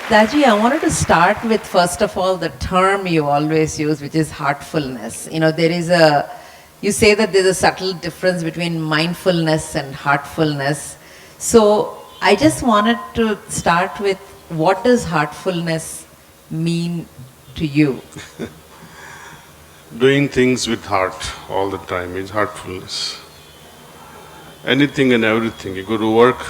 Daji, I wanted to start with, first of all, the term you always use, which is heartfulness. You say that there's a subtle difference between mindfulness and heartfulness. So I just wanted to start with, what does heartfulness mean to you? Doing things with heart all the time is heartfulness. Anything and everything. You go to work,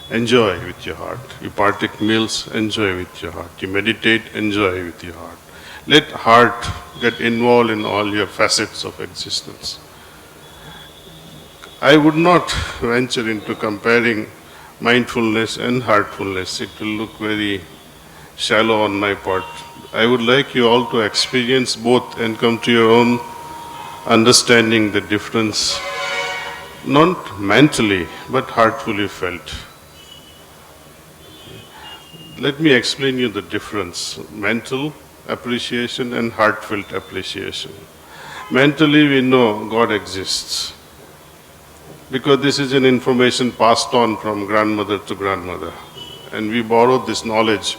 enjoy with your heart. You partake meals, enjoy with your heart. You meditate, enjoy with your heart. Let heart get involved in all your facets of existence. I would not venture into comparing mindfulness and heartfulness. It will look very shallow on my part. I would like you all to experience both and come to your own understanding the difference, not mentally, but heartfully felt. Let me explain you the difference, mental appreciation and heartfelt appreciation. Mentally we know God exists, because this is an information passed on from grandmother to grandmother. And we borrow this knowledge,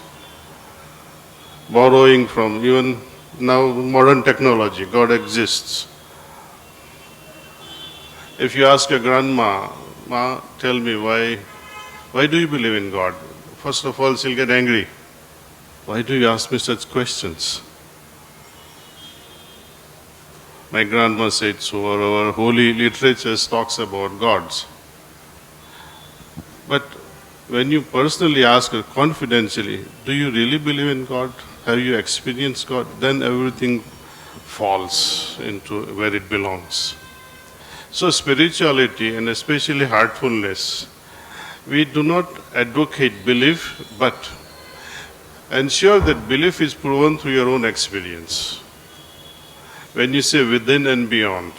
borrowing from even now modern technology. God exists. If you ask your grandma, Ma, tell me why do you believe in God? First of all, she'll get angry. Why do you ask me such questions? My grandma said so, our holy literatures talks about gods. But when you personally ask her confidentially, do you really believe in God? Have you experienced God? Then everything falls into where it belongs. So spirituality, and especially heartfulness, we do not advocate belief, but ensure that belief is proven through your own experience. When you say within and beyond,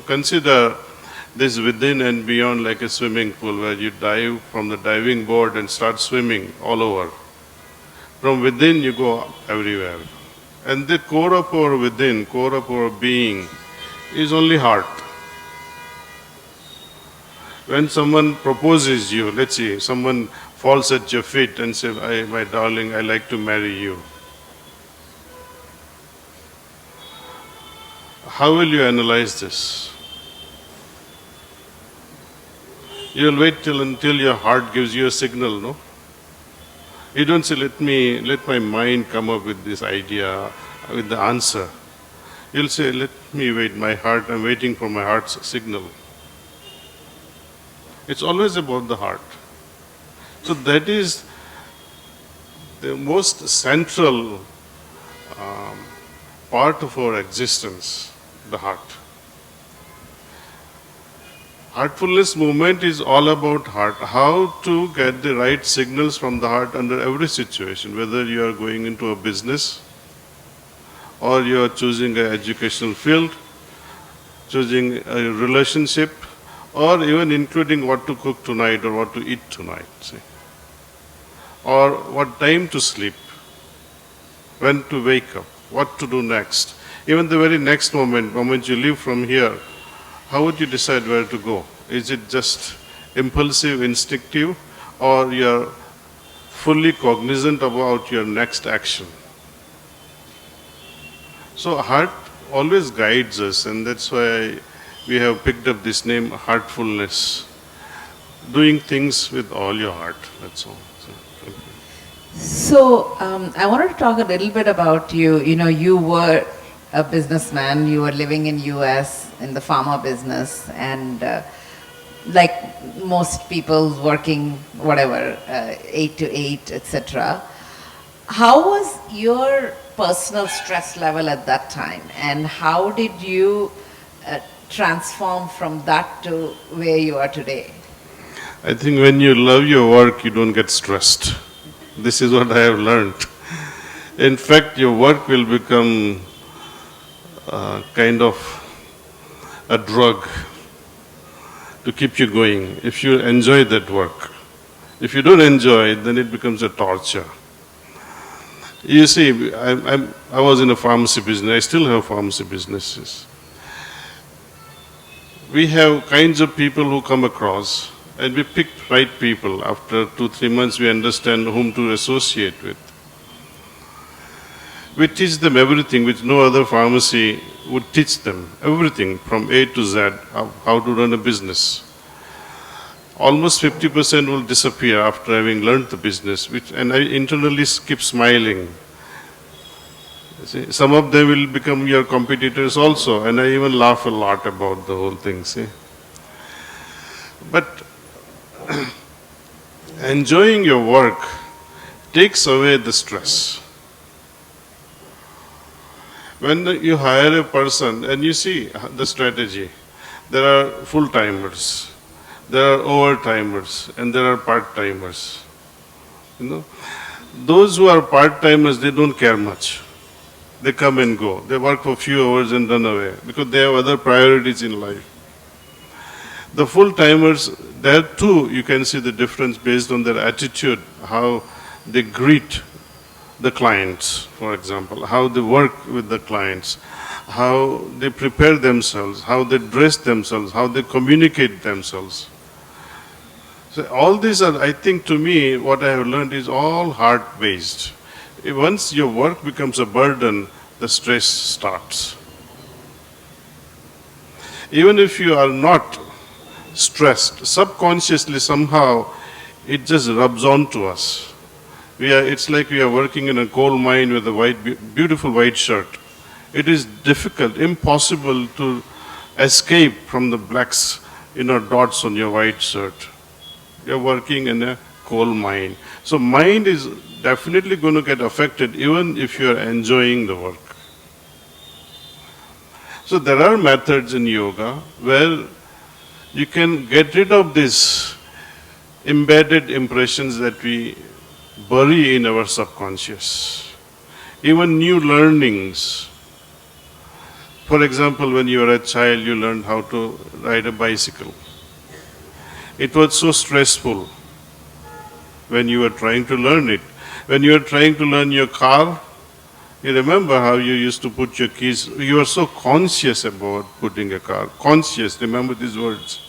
consider this within and beyond like a swimming pool where you dive from the diving board and start swimming all over. From within you go everywhere. And the core of our within, core of our being is only heart. When someone proposes you, let's say someone falls at your feet and says, my darling, I like to marry you. How will you analyze this? You'll wait until your heart gives you a signal, no? You don't say, let my mind come up with this idea, with the answer. You'll say, let me wait, I'm waiting for my heart's signal. It's always about the heart. So that is the most central part of our existence, the heart. Heartfulness movement is all about heart, how to get the right signals from the heart under every situation, whether you are going into a business or you are choosing an educational field, choosing a relationship, or even including what to cook tonight or what to eat tonight, say. Or what time to sleep, when to wake up, what to do next. Even the very next moment you leave from here, how would you decide where to go? Is it just impulsive, instinctive, or you're fully cognizant about your next action? So heart always guides us, and that's why we have picked up this name, heartfulness. Doing things with all your heart, that's all. So, thank you. So I wanted to talk a little bit about you. You were a businessman, you were living in US in the pharma business, and like most people working, whatever, 8 to 8, etc. How was your personal stress level at that time, and how did you transform from that to where you are today? I think when you love your work, you don't get stressed. This is what I have learned. In fact, your work will become kind of a drug to keep you going if you enjoy that work. If you don't enjoy it, then it becomes a torture. You see, I was in a pharmacy business. I still have pharmacy businesses. We have kinds of people who come across, And we picked right people. After 2-3 months, we understand whom to associate with. We teach them everything which no other pharmacy would teach them. Everything from A to Z, how to run a business. Almost 50% will disappear after having learned the business, and I internally keep smiling. See, some of them will become your competitors also, and I even laugh a lot about the whole thing. See? But enjoying your work takes away the stress. When you hire a person and you see the strategy, there are full-timers, there are over-timers, and there are part-timers. Those who are part-timers, they don't care much. They come and go. They work for a few hours and run away because they have other priorities in life. The full-timers, there too you can see the difference based on their attitude, how they greet the clients, for example, how they work with the clients, how they prepare themselves, how they dress themselves, how they communicate themselves. So all these are, I think to me, what I have learned is all heart-based. Once your work becomes a burden, the stress starts. Even if you are not stressed, subconsciously somehow it just rubs on to us. It's like we are working in a coal mine with a beautiful white shirt. It is difficult, impossible to escape from the blacks, dots on your white shirt. You're working in a coal mine. So mind is definitely going to get affected even if you're enjoying the work. So there are methods in yoga where you can get rid of these embedded impressions that we bury in our subconscious. Even new learnings. For example, when you were a child, you learned how to ride a bicycle. It was so stressful when you were trying to learn it. When you were trying to learn your car, you remember how you used to put your keys. You were so conscious about putting a car. Conscious, remember these words.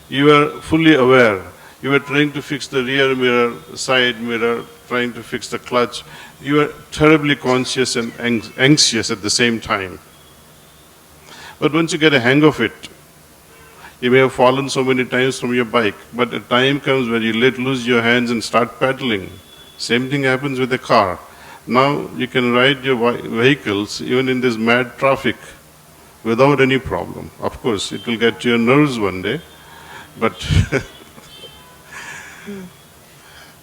You were fully aware. You were trying to fix the rear mirror, side mirror, trying to fix the clutch. You were terribly conscious and anxious at the same time. But once you get a hang of it, you may have fallen so many times from your bike, but a time comes when you let loose your hands and start pedaling. Same thing happens with a car. Now you can ride your vehicles even in this mad traffic without any problem. Of course, it will get to your nerves one day, but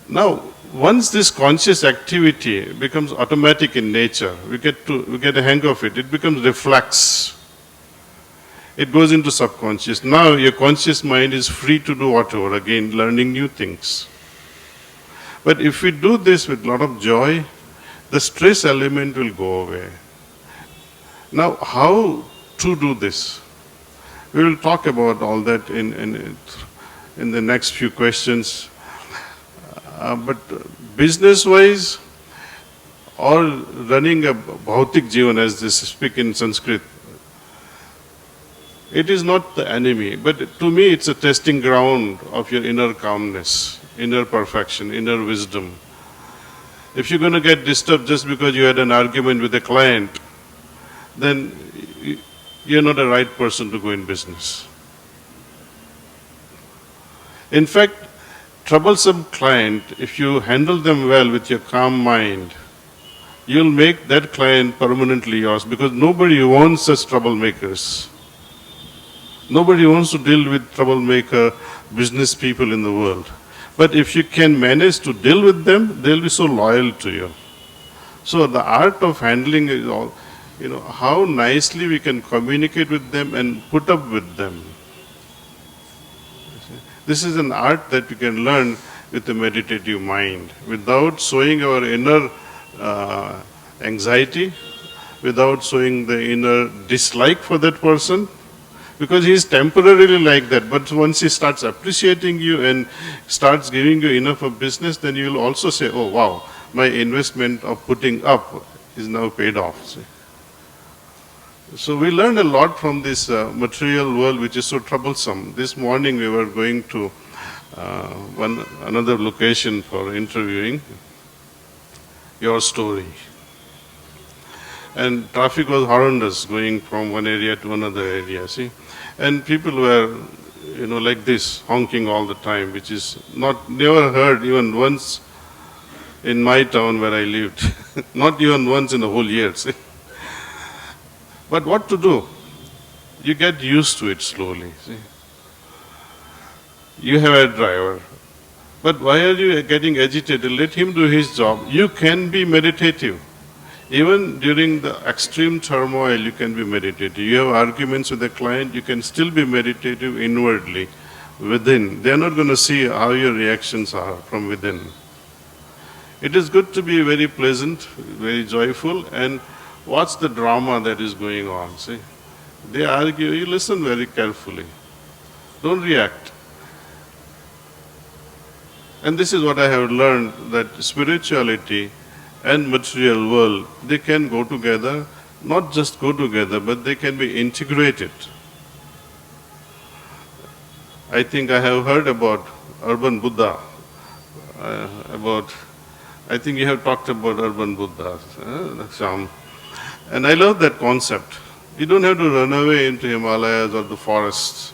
now once this conscious activity becomes automatic in nature, we get a hang of it. It becomes reflex. It goes into subconscious. Now your conscious mind is free to do whatever, again, learning new things. But if we do this with a lot of joy, the stress element will go away. Now, how to do this? We will talk about all that in the next few questions. But business-wise, or running a bhautik jivan, as they speak in Sanskrit, it is not the enemy, but to me it's a testing ground of your inner calmness, inner perfection, inner wisdom. If you're going to get disturbed just because you had an argument with a client, then you're not the right person to go in business. In fact, troublesome client, if you handle them well with your calm mind, you'll make that client permanently yours, because nobody wants such troublemakers. Nobody wants to deal with troublemaker business people in the world. But if you can manage to deal with them, they'll be so loyal to you. So the art of handling is all, how nicely we can communicate with them and put up with them. This is an art that we can learn with a meditative mind, without showing our inner anxiety, without showing the inner dislike for that person. Because he is temporarily like that, but once he starts appreciating you and starts giving you enough of business, then you will also say, oh wow, my investment of putting up is now paid off. See? So we learned a lot from this material world which is so troublesome. This morning we were going to another location for interviewing your story. And traffic was horrendous going from one area to another area, see. And people were, like this, honking all the time, which is never heard even once in my town where I lived. Not even once in the whole year, see. But what to do? You get used to it slowly, see. You have a driver. But why are you getting agitated? Let him do his job. You can be meditative. Even during the extreme turmoil, you can be meditative. You have arguments with a client, you can still be meditative inwardly, within. They're not going to see how your reactions are from within. It is good to be very pleasant, very joyful, and watch the drama that is going on. See, they argue, you listen very carefully. Don't react. And this is what I have learned, that spirituality and material world, they can go together, not just go together, but they can be integrated. I think I have heard about urban Buddha, I think you have talked about urban Buddhas, Sham. And I love that concept. You don't have to run away into Himalayas or the forests.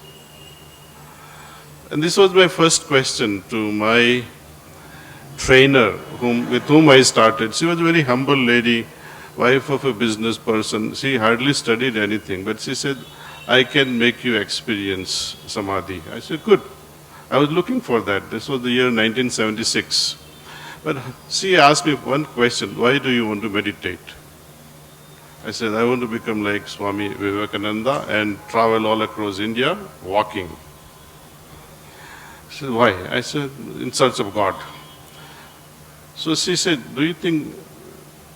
And this was my first question to my trainer with whom I started. She was a very humble lady, wife of a business person. She hardly studied anything, but she said, I can make you experience samadhi. I said, good. I was looking for that. This was the year 1976. But she asked me one question, why do you want to meditate? I said, I want to become like Swami Vivekananda and travel all across India walking. She said, why? I said, in search of God. So she said, do you think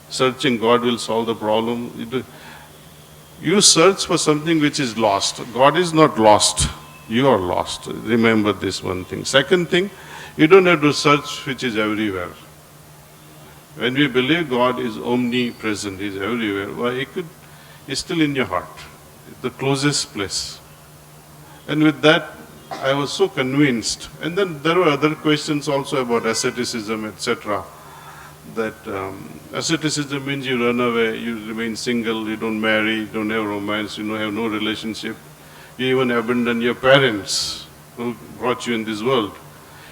searching God will solve the problem? You search for something which is lost. God is not lost. You are lost. Remember this one thing. Second thing, you don't have to search which is everywhere. When we believe God is omnipresent, He is everywhere, well, He's still in your heart. It's the closest place. And with that, I was so convinced. And then there were other questions also about asceticism, etc. That asceticism means you run away, you remain single, you don't marry, you don't have romance, you don't have no relationship. You even abandon your parents who brought you in this world.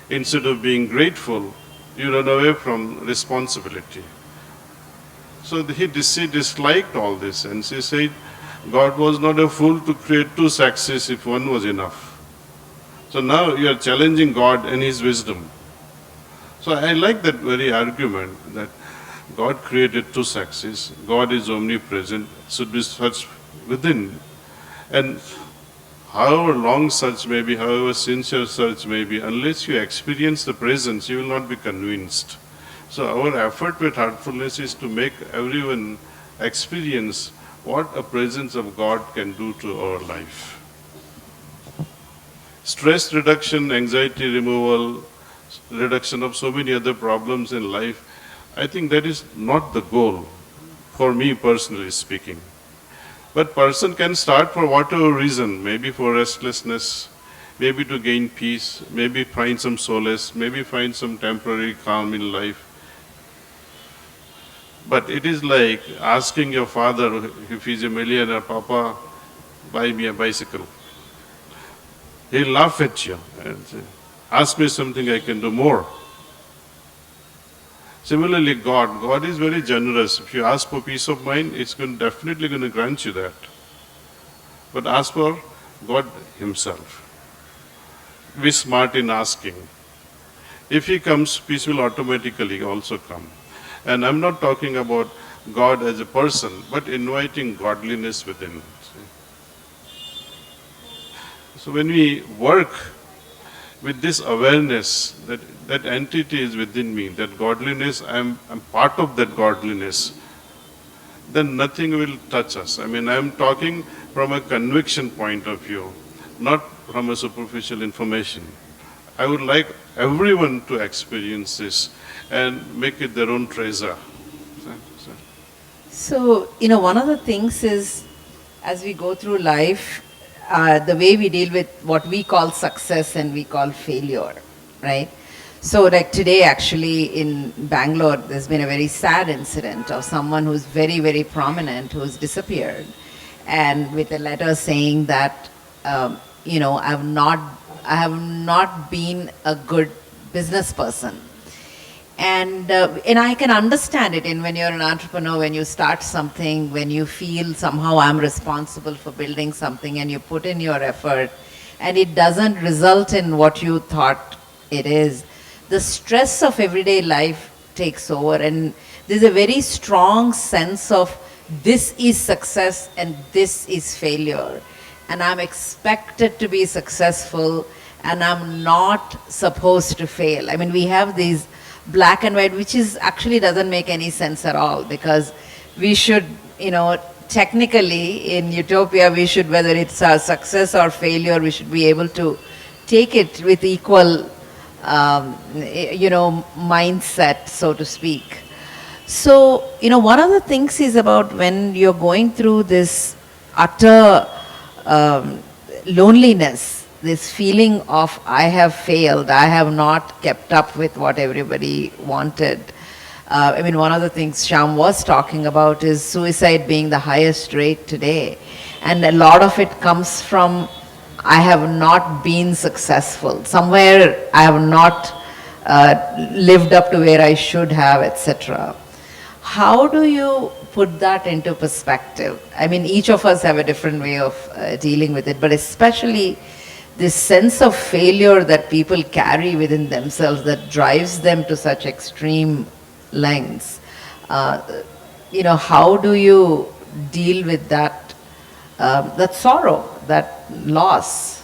Instead of being grateful, you run away from responsibility. So she disliked all this, and she said, God was not a fool to create two sexes if one was enough. So now you are challenging God and His wisdom. So I like that very argument that God created two sexes, God is omnipresent, should be searched within. And however long search may be, however sincere search may be, unless you experience the presence, you will not be convinced. So our effort with Heartfulness is to make everyone experience what a presence of God can do to our life. Stress reduction, anxiety removal, reduction of so many other problems in life, I think that is not the goal, for me personally speaking. But person can start for whatever reason, maybe for restlessness, maybe to gain peace, maybe find some solace, maybe find some temporary calm in life. But it is like asking your father, if he's a millionaire, Papa, buy me a bicycle. He'll laugh at you and say, ask me something I can do more. Similarly, God is very generous. If you ask for peace of mind, it's definitely going to grant you that. But ask for God Himself. Be smart in asking. If He comes, peace will automatically also come. And I'm not talking about God as a person, but inviting godliness within. So when we work with this awareness that that entity is within me, that godliness, I'm part of that godliness, then nothing will touch us. I mean, I'm talking from a conviction point of view, not from a superficial information. I would like everyone to experience this and make it their own treasure. So, one of the things is, as we go through life, the way we deal with what we call success and we call failure. right? So like today actually in Bangalore, there's been a very sad incident of someone who's very, very prominent who's disappeared, and with a letter saying that, I have not been a good business person. And I can understand it. And when you're an entrepreneur, when you start something, when you feel somehow I'm responsible for building something, and you put in your effort, and it doesn't result in what you thought it is, the stress of everyday life takes over, and there's a very strong sense of this is success and this is failure, and I'm expected to be successful and I'm not supposed to fail. I mean, we have these black and white, which is actually doesn't make any sense at all, because we should, technically in utopia, we should, whether it's a success or failure, we should be able to take it with equal, mindset, so to speak. So, one of the things is about when you're going through this utter loneliness, this feeling of I have failed, I have not kept up with what everybody wanted. One of the things Shyam was talking about is suicide being the highest rate today. And a lot of it comes from I have not been successful. Somewhere I have not lived up to where I should have, etc. How do you put that into perspective? I mean, each of us have a different way of dealing with it, but especially this sense of failure that people carry within themselves that drives them to such extreme lengths. How do you deal with that, that sorrow, that loss?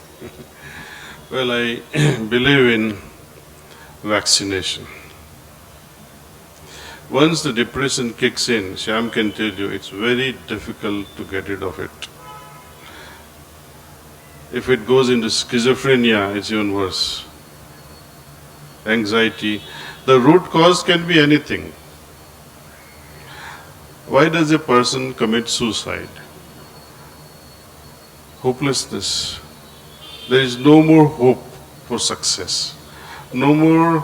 Well, I believe in vaccination. Once the depression kicks in, Shyam can tell you, it's very difficult to get rid of it. If it goes into schizophrenia, it's even worse. Anxiety. The root cause can be anything. Why does a person commit suicide? Hopelessness. There is no more hope for success. No more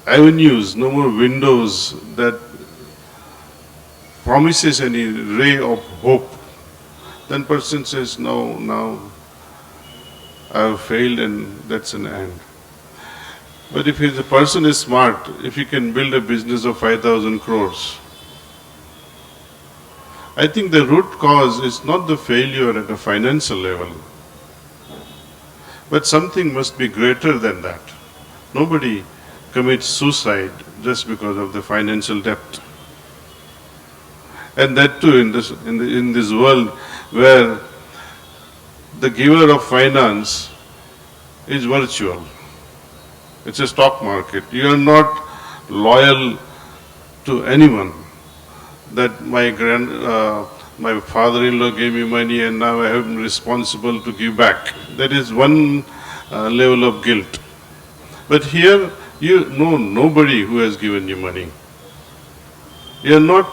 avenues, no more windows that promises any ray of hope. Then person says, no, now I have failed and that's an end. But if the person is smart, if he can build a business of 5,000 crores, I think the root cause is not the failure at a financial level, but something must be greater than that. Nobody commits suicide just because of the financial debt. And that too in this world where the giver of finance is virtual. It's a stock market. You are not loyal to anyone. That my father-in-law gave me money and now I am responsible to give back. That is one level of guilt. But here you know nobody who has given you money. You are not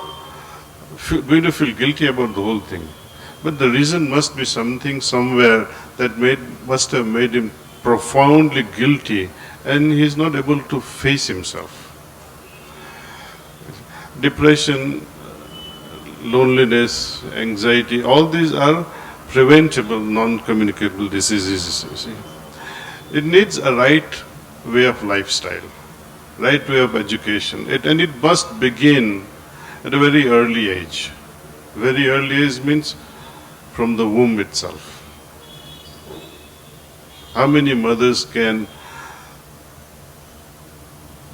going to feel guilty about the whole thing. But the reason must be something somewhere that must have made him profoundly guilty, and he is not able to face himself. Depression, loneliness, anxiety, all these are preventable, non-communicable diseases, you see. It needs a right way of lifestyle, right way of education, and it must begin at a very early age. Very early age means from the womb itself. How many mothers can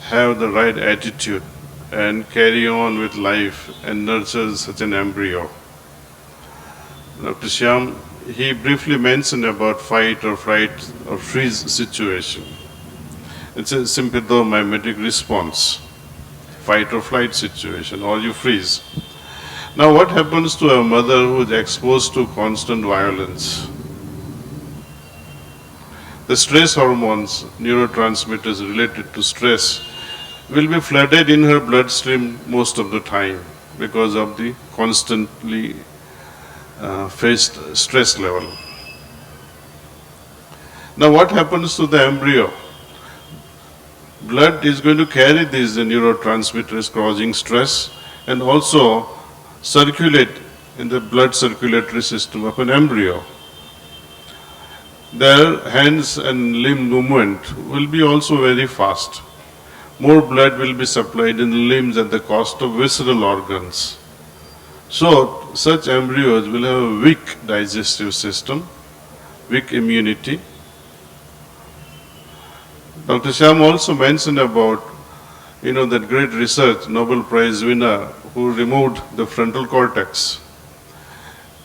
have the right attitude and carry on with life and nurture such an embryo? Dr. Shyam, he briefly mentioned about fight or flight or freeze situation. It's a sympathomimetic response. Fight or flight situation, or you freeze. Now what happens to a mother who is exposed to constant violence? The stress hormones, neurotransmitters related to stress, will be flooded in her bloodstream most of the time because of the constantly faced stress level. Now what happens to the embryo? Blood is going to carry these neurotransmitters causing stress and also circulate in the blood circulatory system of an embryo. Their hands and limb movement will be also very fast. More blood will be supplied in the limbs at the cost of visceral organs. So, such embryos will have a weak digestive system, weak immunity. Dr. Shyam also mentioned about, that great research, Nobel Prize winner who removed the frontal cortex,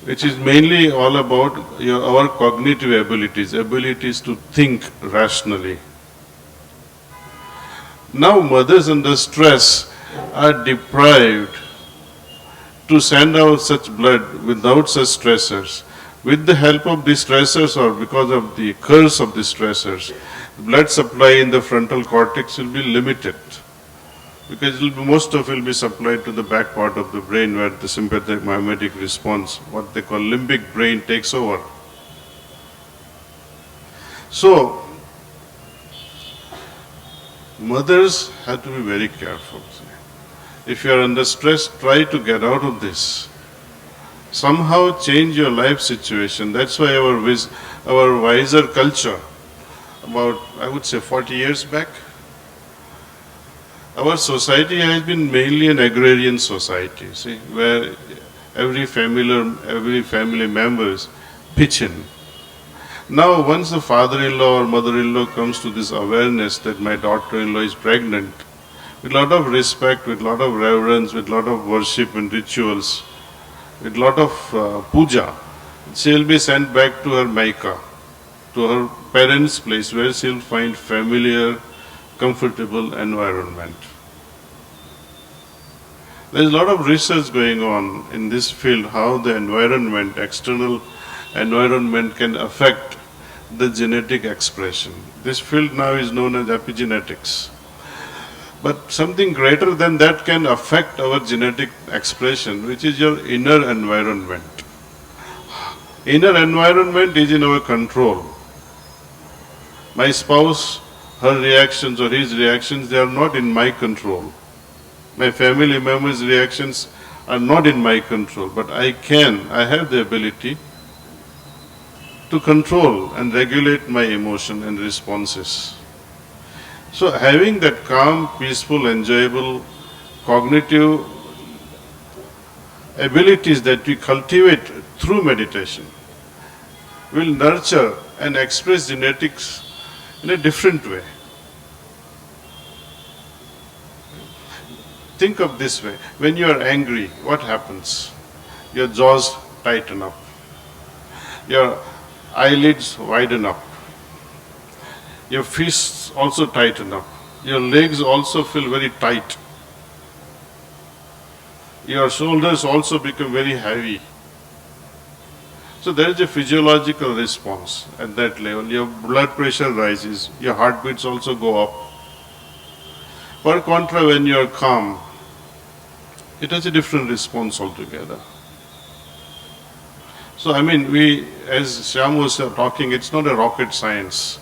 which is mainly all about our cognitive abilities to think rationally. Now mothers under stress are deprived to send out such blood without such stressors. With the help of the stressors or because of the curse of the stressors, blood supply in the frontal cortex will be limited because most of it will be supplied to the back part of the brain where the sympathetic mimetic response, what they call limbic brain, takes over. So, mothers have to be very careful. If you are under stress, try to get out of this. Somehow change your life situation. That's why our wiser culture, about, I would say, 40 years back, our society has been mainly an agrarian society, where every family members pitch in. Now, once the father-in-law or mother-in-law comes to this awareness that my daughter-in-law is pregnant, with a lot of respect, with a lot of reverence, with a lot of worship and rituals, with a lot of puja, she will be sent back to her Maika, to her parents' place where she will find familiar, comfortable environment. There is a lot of research going on in this field, how the environment, external environment can affect the genetic expression. This field now is known as epigenetics. But something greater than that can affect our genetic expression, which is your inner environment. Inner environment is in our control. My spouse, her reactions or his reactions, they are not in my control. My family members' reactions are not in my control, but I have the ability to control and regulate my emotion and responses. So having that calm, peaceful, enjoyable, cognitive abilities that we cultivate through meditation will nurture and express genetics in a different way. Think of this way. When you are angry, what happens? Your jaws tighten up. Your eyelids widen up. Your fists also tighten up. Your legs also feel very tight. Your shoulders also become very heavy. So there is a physiological response at that level. Your blood pressure rises. Your heartbeats also go up. Per contra, when you are calm, it has a different response altogether. So as Shyam was talking, it's not a rocket science.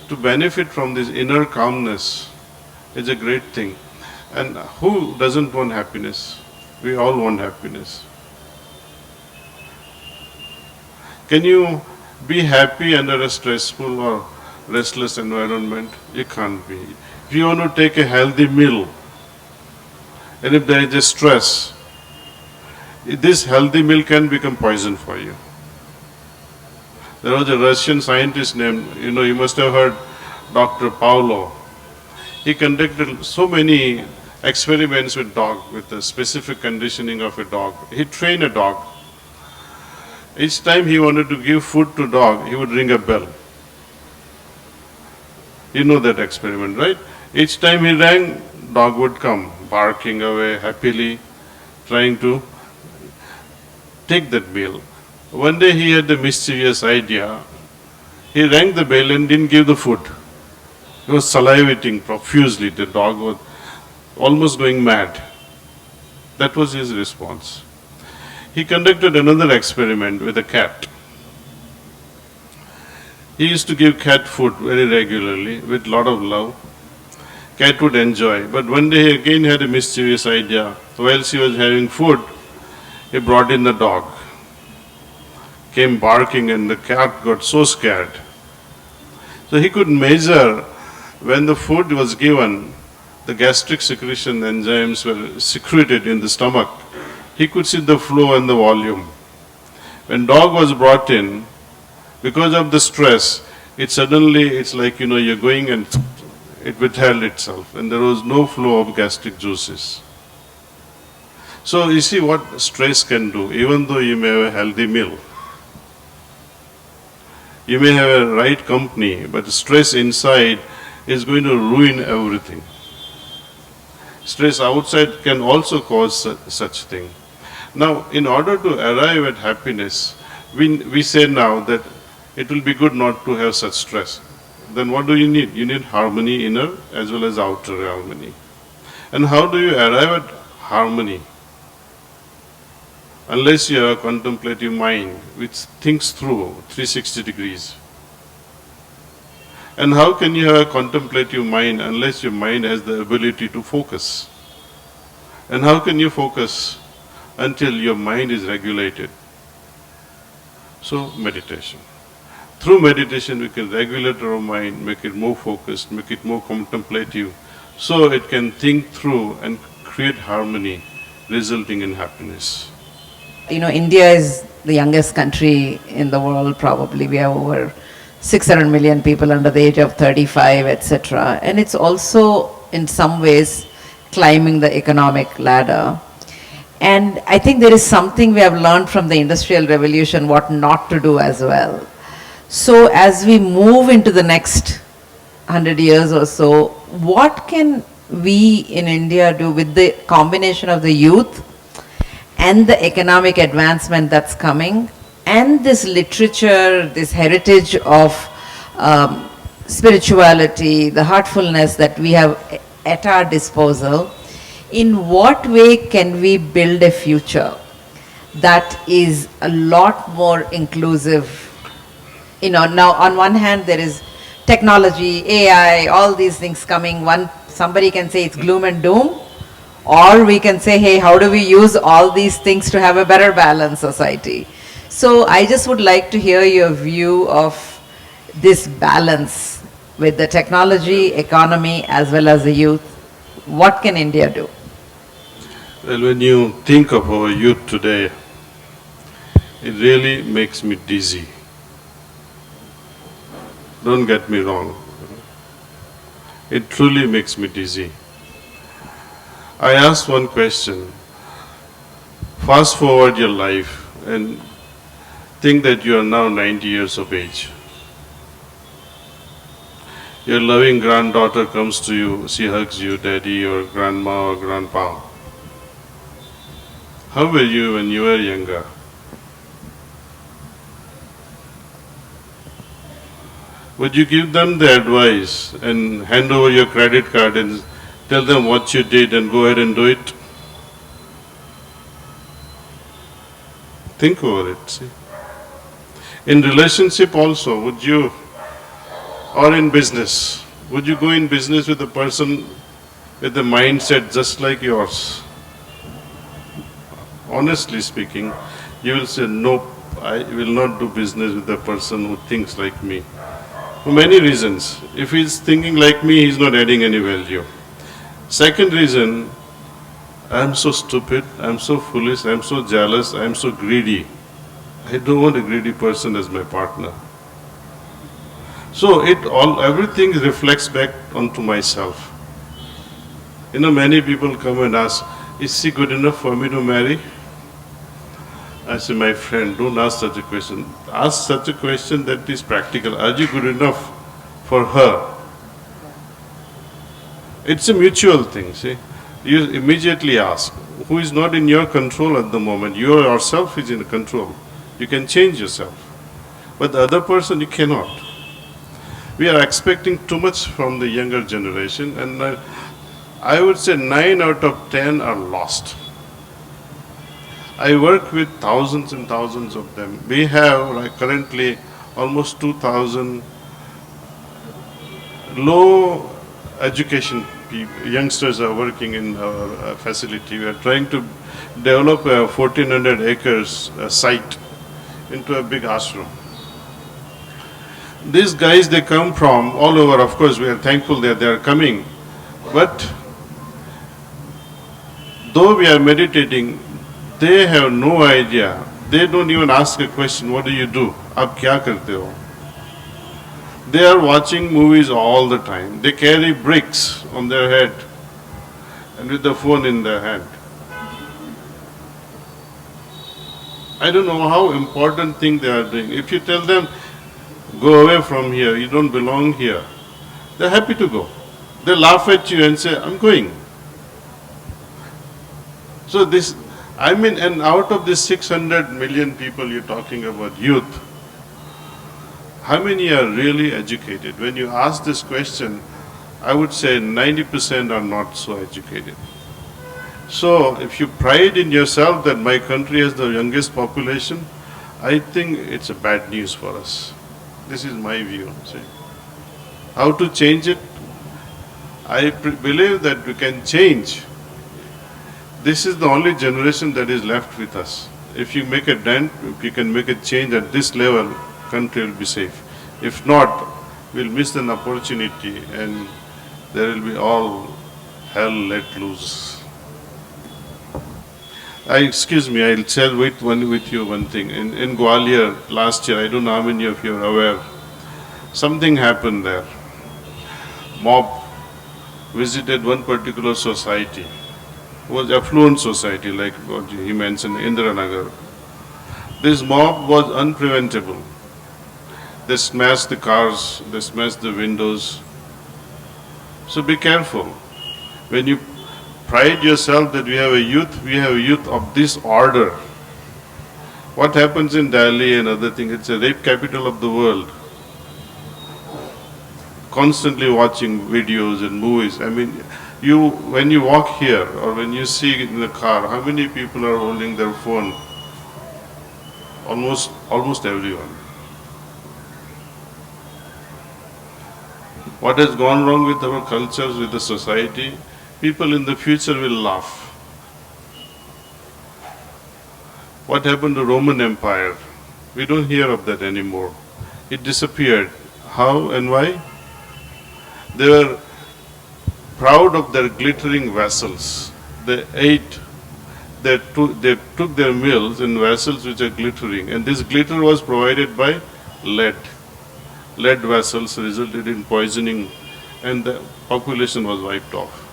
To benefit from this inner calmness is a great thing. And who doesn't want happiness? We all want happiness. Can you be happy under a stressful or restless environment? You can't be. If you want to take a healthy meal, and if there is a stress, this healthy meal can become poison for you. There was a Russian scientist named, you must have heard Dr. Paulo. He conducted so many experiments with dog, with the specific conditioning of a dog. He trained a dog. Each time he wanted to give food to dog, he would ring a bell. You know that experiment, right? Each time he rang, dog would come, barking away happily, trying to take that meal. One day he had the mischievous idea. He rang the bell and didn't give the food. He was salivating profusely. The dog was almost going mad. That was his response. He conducted another experiment with a cat. He used to give cat food very regularly with lot of love. Cat would enjoy. But one day he again had a mischievous idea. Whilst he was having food, he brought in the dog. Came barking and the cat got so scared. So he could measure when the food was given, the gastric secretion enzymes were secreted in the stomach. He could see the flow and the volume. When dog was brought in, because of the stress, it's like, you're going and it withheld itself and there was no flow of gastric juices. So you see what stress can do, even though you may have a healthy meal. You may have a right company, but stress inside is going to ruin everything. Stress outside can also cause such thing. Now, in order to arrive at happiness, we say now that it will be good not to have such stress. Then what do you need? You need harmony, inner as well as outer harmony. And how do you arrive at harmony? Unless you have a contemplative mind which thinks through 360 degrees. And how can you have a contemplative mind unless your mind has the ability to focus? And how can you focus until your mind is regulated? So, meditation. Through meditation, we can regulate our mind, make it more focused, make it more contemplative, so it can think through and create harmony, resulting in happiness. India is the youngest country in the world, probably. We have over 600 million people under the age of 35, etc. And it's also, in some ways, climbing the economic ladder. And I think there is something we have learned from the Industrial Revolution, what not to do as well. So as we move into the next 100 years or so, what can we in India do with the combination of the youth and the economic advancement that's coming, and this literature, this heritage of spirituality, the heartfulness that we have at our disposal? In what way can we build a future that is a lot more inclusive? Now on one hand there is technology, AI, all these things coming. Somebody can say it's gloom and doom, or we can say, hey, how do we use all these things to have a better balanced society? So I just would like to hear your view of this balance with the technology, economy, as well as the youth. What can India do? Well, when you think of our youth today, it really makes me dizzy. Don't get me wrong. It truly makes me dizzy. I asked one question. Fast forward your life and think that you are now 90 years of age. Your loving granddaughter comes to you, she hugs you, daddy or grandma or grandpa. How were you when you were younger? Would you give them the advice and hand over your credit card and tell them what you did and go ahead and do it? Think over it, see. In relationship also, would you, or in business, would you go in business with a person with a mindset just like yours? Honestly speaking, you will say, nope, I will not do business with a person who thinks like me. For many reasons. If he's thinking like me, he's not adding any value. Second reason, I'm so stupid, I'm so foolish, I'm so jealous, I'm so greedy. I don't want a greedy person as my partner. So everything reflects back onto myself. Many people come and ask, is she good enough for me to marry? I say, my friend, don't ask such a question. Ask such a question that is practical. Are you good enough for her? It's a mutual thing, see. You immediately ask. Who is not in your control at the moment? You yourself is in control. You can change yourself. But the other person, you cannot. We are expecting too much from the younger generation, and I would say 9 out of 10 are lost. I work with thousands and thousands of them. We have currently almost 2,000 low education people, youngsters are working in our facility. We are trying to develop a 1,400 acres site into a big ashram. These guys, they come from all over. Of course, we are thankful that they are coming. But though we are meditating, they have no idea. They don't even ask a question, what do you do? Aap kya karte ho? They are watching movies all the time. They carry bricks on their head and with the phone in their hand. I don't know how important thing they are doing. If you tell them, go away from here, you don't belong here, they're happy to go. They laugh at you and say, I'm going. So this, I mean, and out of this 600 million people you're talking about, youth, how many are really educated? When you ask this question, I would say 90% are not so educated. So if you pride in yourself that my country has the youngest population, I think it's a bad news for us. This is my view. See. How to change it? I believe that we can change. This is the only generation that is left with us. If you make a dent, if you can make a change at this level, country will be safe. If not, we'll miss an opportunity and there will be all hell let loose. Excuse me, I'll share with you one thing. In Gwalior last year, I don't know how many of you are aware, something happened there. Mob visited one particular society. It was affluent society, like what he mentioned, Indiranagar. This mob was unpreventable. They smashed the cars, they smashed the windows. So be careful. When you pride yourself that we have a youth of this order. What happens in Delhi and other things, it's a rape capital of the world. Constantly watching videos and movies. I mean, when you walk here or when you see in the car, how many people are holding their phone? Almost everyone. What has gone wrong with our cultures, with the society? People in the future will laugh. What happened to Roman Empire? We don't hear of that anymore. It disappeared. How and why? They were proud of their glittering vessels. They took their meals in vessels which are glittering, and this glitter was provided by lead. Lead vessels resulted in poisoning, and the population was wiped off.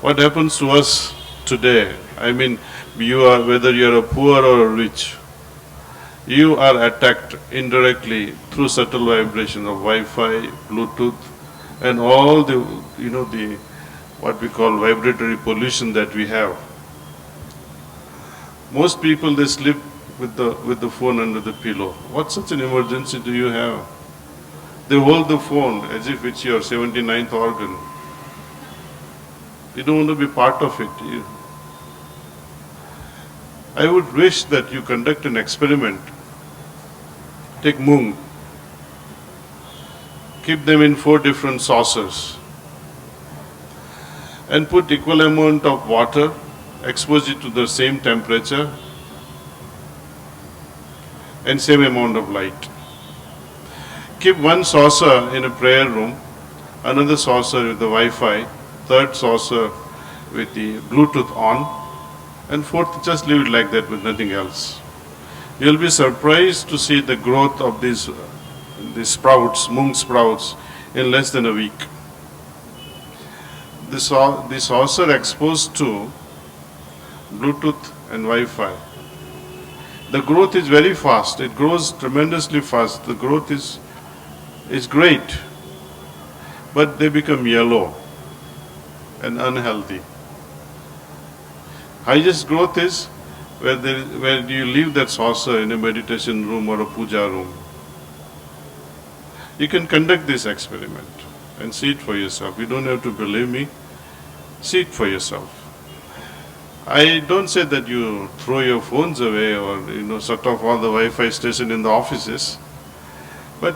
What happens to us today? I mean, whether you are a poor or a rich, you are attacked indirectly through subtle vibration of Wi-Fi, Bluetooth, and all the what we call vibratory pollution that we have. Most people, they sleep with the phone under the pillow. What such an emergency do you have? They hold the phone as if it's your 79th organ. You don't want to be part of it. I would wish that you conduct an experiment. Take mung. Keep them in 4 different saucers. And put equal amount of water, expose it to the same temperature and same amount of light. Keep one saucer in a prayer room, another saucer with the Wi-Fi, third saucer with the Bluetooth on, and fourth, just leave it like that with nothing else. You'll be surprised to see the growth of these sprouts, mung sprouts, in less than a week. The saucer exposed to Bluetooth and Wi-Fi. The growth is very fast. It grows tremendously fast. The growth is great, but they become yellow and unhealthy. Highest growth is where you leave that saucer in a meditation room or a puja room. You can conduct this experiment and see it for yourself. You don't have to believe me. See it for yourself. I don't say that you throw your phones away or, shut off all the Wi-Fi station in the offices, but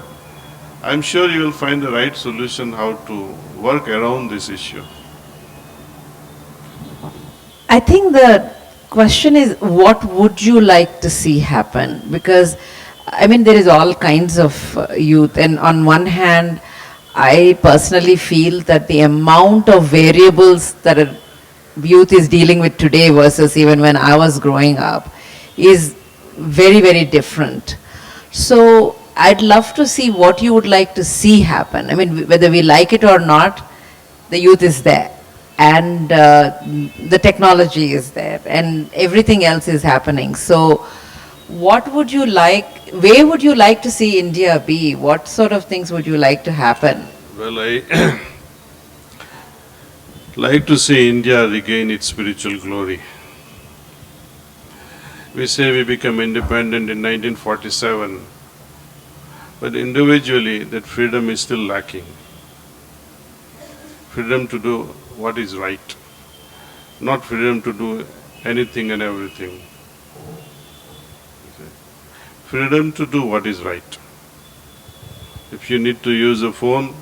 I'm sure you will find the right solution how to work around this issue. I think the question is, what would you like to see happen? Because, I mean, there is all kinds of youth, and on one hand, I personally feel that the amount of variables that a youth is dealing with today versus even when I was growing up is very, very different. So I'd love to see what you would like to see happen. I mean, whether we like it or not, the youth is there, and the technology is there, and everything else is happening. So what would you like, where would you like to see India be? What sort of things would you like to happen? Well, I like to see India regain its spiritual glory. We say we became independent in 1947, but individually that freedom is still lacking. Freedom to do what is right, not freedom to do anything and everything. Freedom to do what is right. If you need to use a phone,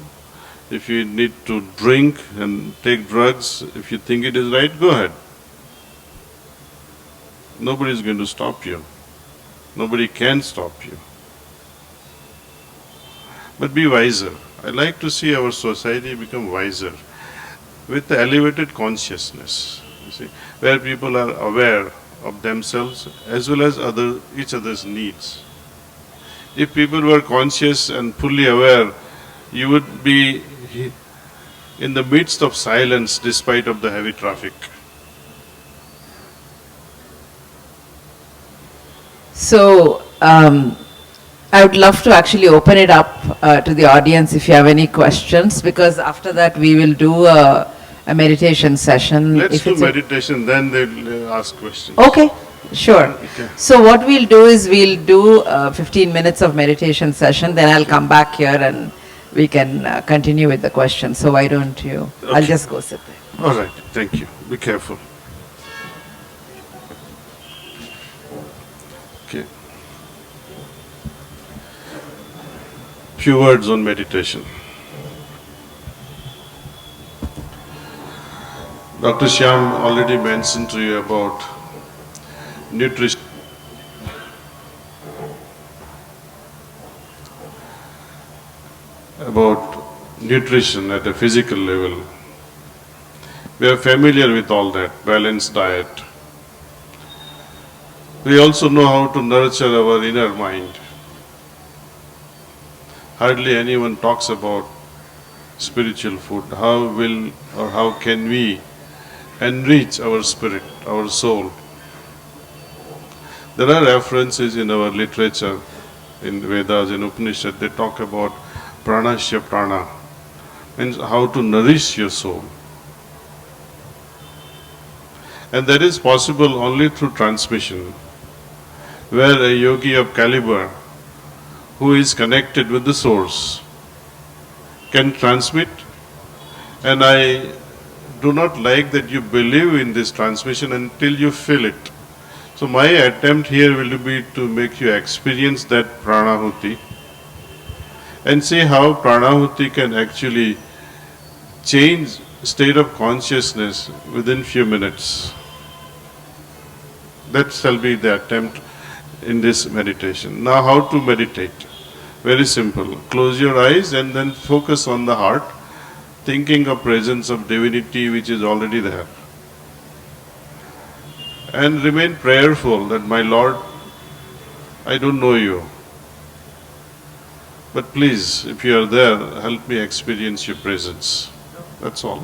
if you need to drink and take drugs, if you think it is right, go ahead. Nobody is going to stop you. Nobody can stop you. But be wiser. I like to see our society become wiser with the elevated consciousness, you see, where people are aware of themselves as well as each other's needs. If people were conscious and fully aware, you would be in the midst of silence despite of the heavy traffic. So I would love to actually open it up to the audience if you have any questions, because after that we will do a meditation session. Let's do meditation, then they'll ask questions. Okay, sure. Okay. So what we'll do is we'll do 15 minutes of meditation session, then I'll come back here and we can continue with the questions. So why don't you? Okay. I'll just go sit there. All right, thank you. Be careful. Okay. Few words on meditation. Dr. Shyam already mentioned to you about nutrition. About nutrition at a physical level. We are familiar with all that, balanced diet. We also know how to nurture our inner mind. Hardly anyone talks about spiritual food. How will or how can we enrich our spirit, our soul? There are references in our literature, in Vedas, in Upanishad, they talk about pranasya prana, means how to nourish your soul. And that is possible only through transmission, where a yogi of caliber who is connected with the source can transmit. And I do not like that you believe in this transmission until you feel it. So my attempt here will be to make you experience that pranahuti and see how pranahuti can actually change state of consciousness within few minutes. That shall be the attempt in this meditation. Now how to meditate? Very simple. Close your eyes and then focus on the heart, thinking of presence of divinity which is already there. And remain prayerful that, my Lord, I don't know you, but please, if you are there, help me experience your presence. That's all.